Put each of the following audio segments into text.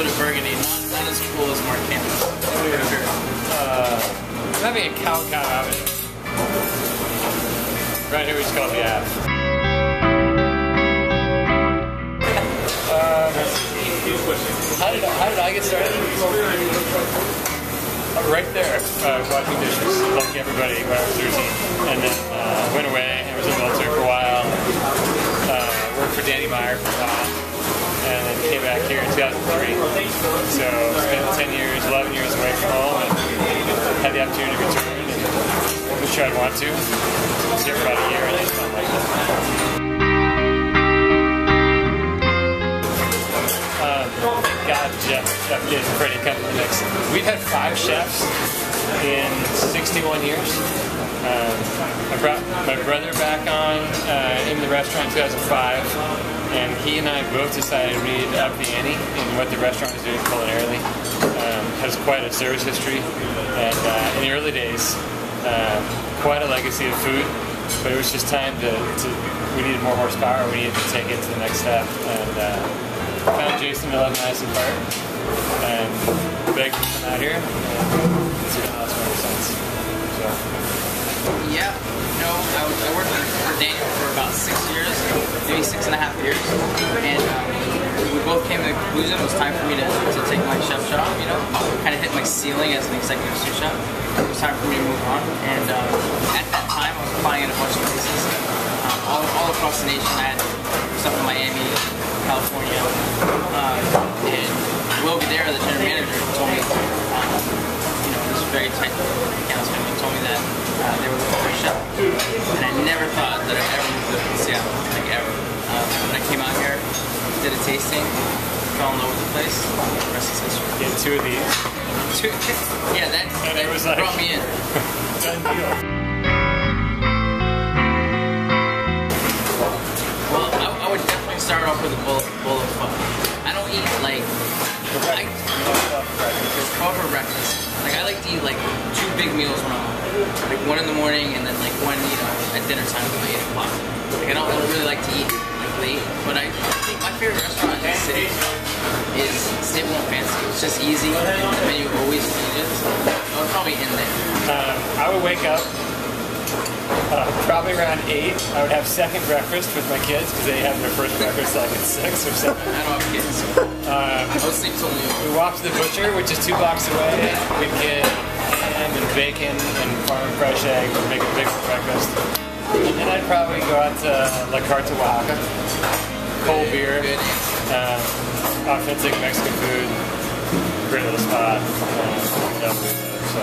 bit of burgundy, not as cool as Mark Canlis. I'm having a cow out of it. Right here we just call it the app. How did I get started? Right there, washing dishes, like everybody when I was 13. And then went away and was in the military for a while. Worked for Danny Meyer for a while. And then came back here in 2003. So spent 10 years, 11 years away from home and had the opportunity to return. And wasn't sure I'd want to. I was here for about a year and I just felt like it. God, Chef is pretty come to the mix. We've had 5 chefs in 61 years. I brought my brother back on in the restaurant in 2005, and he and I both decided we'd up the ante in what the restaurant is doing culinarily. Has quite a service history, and in the early days, quite a legacy of food. But it was just time we needed more horsepower. We needed to take it to the next step, and found Jason to love nice and part, and begged him to come out here, and it's been awesome ever since. So. Yeah, no, I worked for Daniel for about 6 years, maybe 6.5 years, and we both came to the conclusion it was time for me to take my chef job, you know, kind of hit my ceiling as an executive sous chef. It was time for me to move on, and at that time I was applying at a bunch of places, all across the nation. I had stuff in Miami, California, and Will Gadara, the general manager, told me, you know, this very tight Canlis family told me that they were looking for a chef, and I never thought that I'd ever move to Seattle, like ever. When I came out here, did a tasting, fell in love with the place, the rest is history. You had 2 of these? Yeah, that was like, brought me in. Done deal. Well, I would definitely start off with a bowl of pho. I don't eat like pho for breakfast. Like I like to eat like 2 big meals when I'm home. Like one in the morning and then like one, you know, at dinner time at 8 o'clock. Like I don't really like to eat like late, but I think my favorite restaurant in the city is Stable and Fancy. It's just easy and the menu always changes. I would probably end there. I would wake up probably around 8. I would have second breakfast with my kids because they have their first breakfast like at 6 or 7. I don't have kids. I would sleep till noon. We walk to the butcher, which is 2 blocks away. We'd get ham and bacon and farm fresh eggs and make a big breakfast. And then I'd probably go out to La Carta Oaxaca, cold beer, authentic Mexican food, great little spot. So,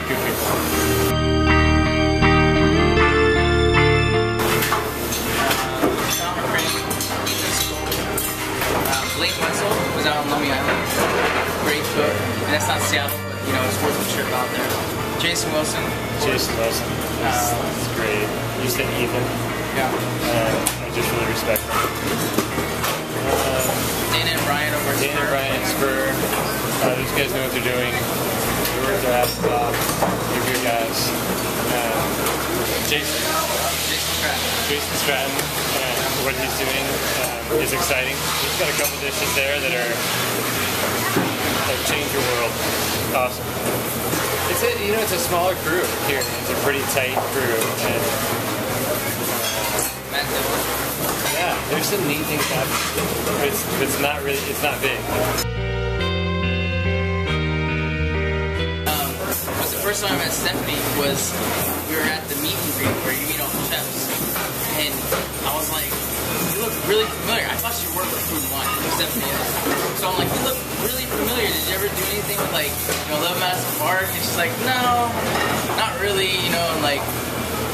good people. Blake Wetzel was out on Lummi Island. Great cook. And that's not Seattle, but you know, it's worth a trip out there. Jason Wilson. Jason Wilson. It's great. You said Ethan. Yeah. I just really respect him. Dana and Brian over at Dana and Brian at Spur. These guys know what they're doing. They work their asses off. They're good guys. Jason Stratton. What he's doing is exciting. He's got a couple dishes there that change your world. Awesome. It's a smaller crew here. It's a pretty tight crew, and yeah, there's some neat things happening. It's not big. The first time I met Stephanie was we were at the meet and greet where you meet all the chefs, and I was like, you look really familiar. I thought she worked with Food and Wine. Stephanie is. So I'm like, you look really familiar. Did you ever do anything with like, you know, Love Madison Park? And she's like, no, not really, you know, and like,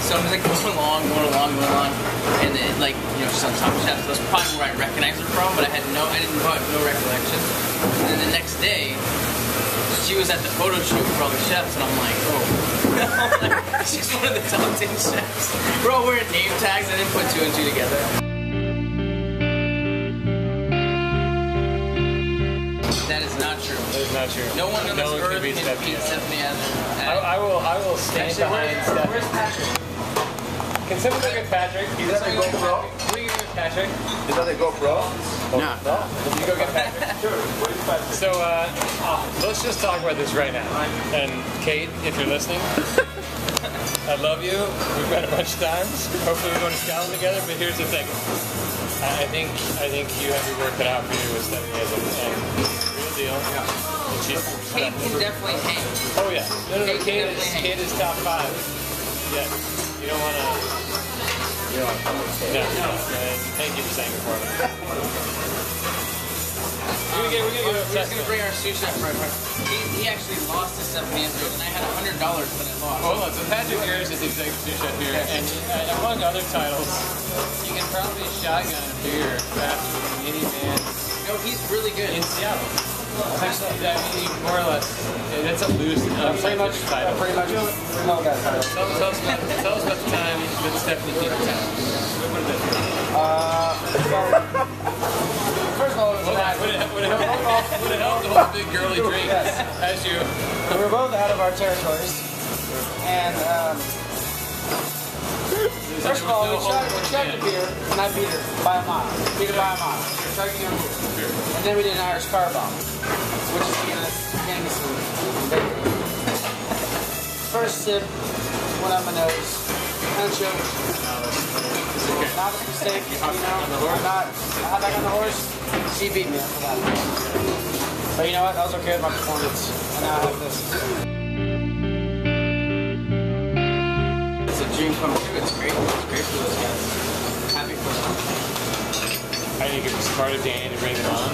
so I'm just like going along, and then like, you know, she's on Top Chef. So that's probably where I recognized her from, but I had no recollection. And then the next day, she was at the photo shoot for all the chefs, and I'm like, oh, she's one of the top 10 chefs. We're all wearing name tags. I didn't put 2 and 2 together. That is not true. That is not true. No one on this earth can beat Stephanie as I will stand behind Stephanie. Where's Patrick? Can someone look at Patrick? Is that the GoPro? Can we get Patrick? Is that the GoPro? No. You go get Patrick. Sure. So let's just talk about this right now. And Kate, if you're listening, I love you. We've met a bunch of times. Hopefully we're going to Scotland together. But here's the thing. I think you have your work cut out for you with Stephanie and real deal. And she's Kate can definitely hang. oh yeah. No. Kate is top 5. Yeah. You don't want to. No. Thank you for saying it for me. We're gonna bring our sous chef right. He actually lost to Stephanie Andrews, and I had $100, but I lost. Hold on, so Patrick Harris is the executive sous chef here, and among other titles, you can probably shotgun a beer faster than any man. No, he's really good. In Seattle. I mean, more or less, that's a loose, pretty much title. Pretty much no guy title. Tell us about the time that Stephanie came to town. First of all, it was would it help to hold a big girly drink as you... we were both out of our territories, and first of all, we chugged a beer, and I beat her by a mile. Chugging a beer. And then we did an Irish car bomb, which is getting us some bacon. First sip, went up my nose, kind of choked. Not a mistake, you know. I'm not back on the horse. She beat me after that. But you know what? That was okay with my performance. And now I have this. It's a dream come true. It's great. It's great for those guys. Happy for them. I think it was smart of Danny to bring them on.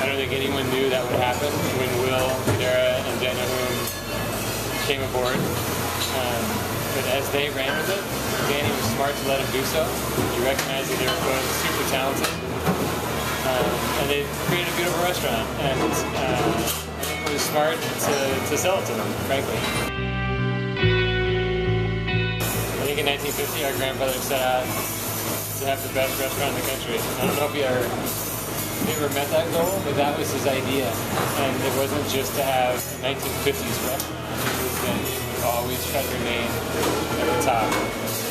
I don't think anyone knew that would happen when Will, Dara, and Jenna came aboard. But as they ran with it, Danny was smart to let him do so. He recognized that they were both super talented. And they created a beautiful restaurant. And I think it was smart to sell it to them, frankly. I think in 1950, our grandfather set out to have the best restaurant in the country. I don't know if he ever met that goal, but that was his idea. And it wasn't just to have a 1950s restaurant. It was that it would always try to remain at the top.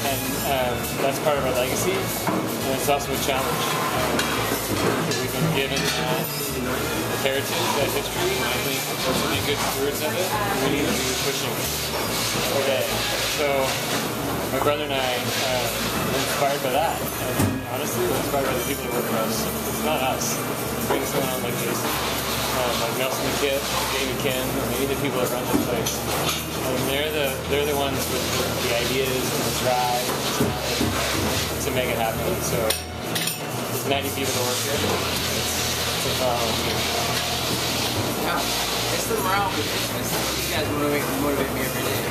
And that's part of our legacy. And it's also a challenge. We've been given that heritage, that history, and I think to be good stewards of it, we need to be pushing every day. So my brother and I were inspired by that. And honestly, we're inspired by the people that work for us. It's not us. Bring someone on like this. Like Nelson McKitt, David Ken, maybe the people that run this place. And they're the ones with the ideas and the drive to make it happen. So there's 90 people that work here. It's a phenomenal team. Yeah, it's the morale. These guys motivate me every day.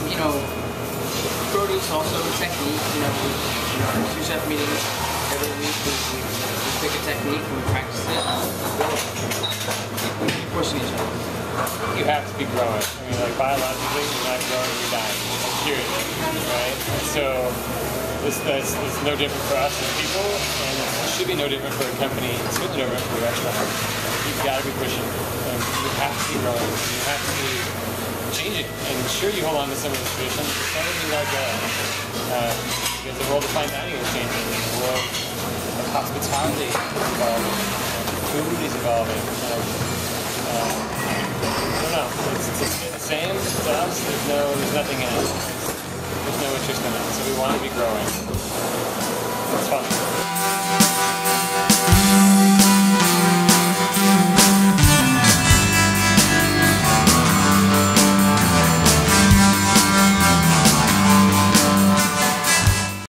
You know, produce also technique. You know, our sous chef meetings every week. We pick a technique and we practice it. We keep pushing each other. You have to be growing. I mean, like biologically, you're not growing, you're dying. Period. Right? So it's no different for us as people, and it should be no different for a company. It's certainly no different for a restaurant. You've got to be pushing, and you have to be growing. You have to be changing. And sure, you hold on to some of the traditions, but some of you let go. Because the world of fine dining is changing. The world of hospitality is evolving. Food is evolving. I don't know. It's the same to us. There's nothing in it. There's no interest in it. So we want to be growing. It's fun.